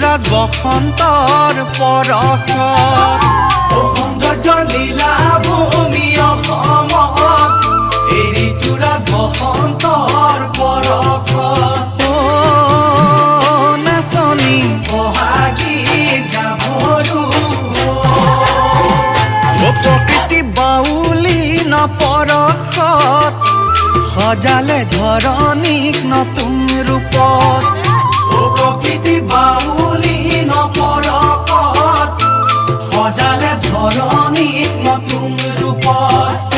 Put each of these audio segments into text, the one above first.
ঋতুৰাজ বসন্তৰ পৰশত সৌন্দৰ্যৰ লীলা ভূমি অসমত এই ঋতুৰাজ বসন্তৰ পৰশত নাচনী বহাগী গাভৰু প্ৰকৃতি বাউলী নপৰশত সজালে ধৰণীক নতুন ৰূপত প্ৰকৃতি বাউলী নপৰশত সজালে ধৰণীক নতুন ৰূপত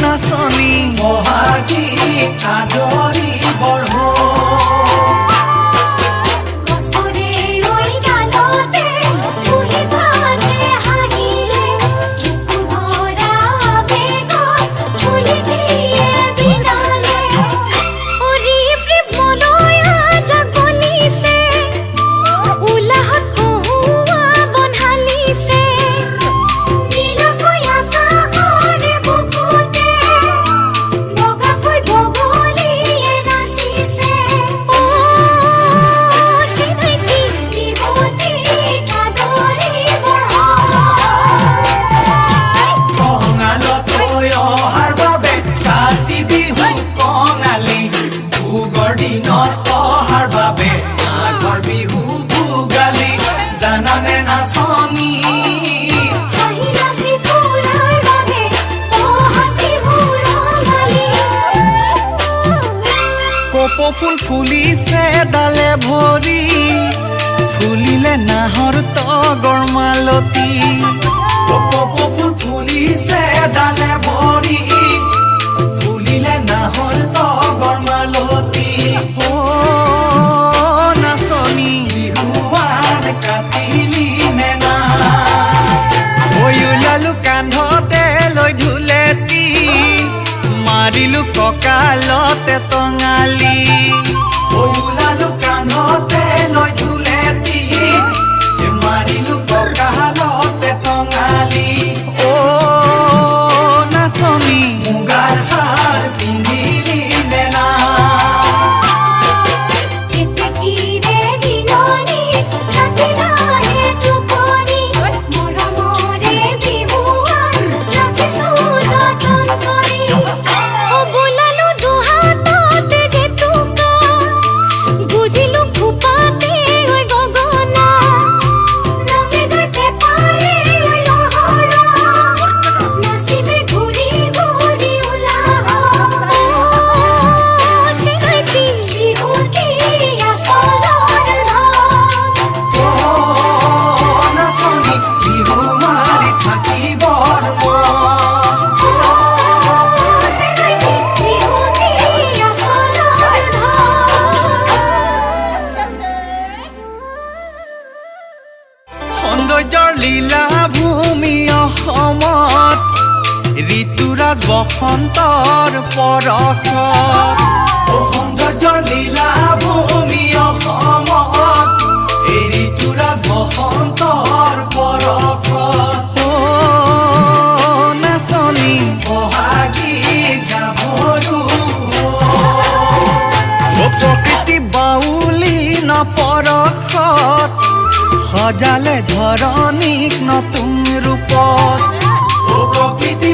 নাচনী বহাগী আদৰি বঢ় ফুল ফুলিছে ডালে ভৰি ফুলিলে নাহৰ তগৰ মালতী ফুল ফুলিছে ডালে ভৰি ফুলিলে নাহৰ তগৰ মালতী নাচনী বিহুৱান কাটিলি মেনা ওলালো কান্ধতে লৈ ঢুলেটি মাৰিলো কঁকালতে টঙালি ওলালো কান্ধতে লৈ ঢুলেটি মাৰিলো কঁকালতে টঙালি নাচনী মুগাৰ সাৰ পিন্ধিলি মেনা সৌন্দৰ্যৰ লীলা ভূমি অসমত ঋতুৰাজ বসন্তৰ পৰশত সৌন্দৰ্যৰ লীলা ভূমি অসমত এই ঋতুৰাজ বসন্তৰ পৰশত নাচনী বহাগী গাভৰু প্ৰকৃতি বাউলী নপৰশত সজালে ধৰণীক নতুন ৰূপত প্ৰকৃতি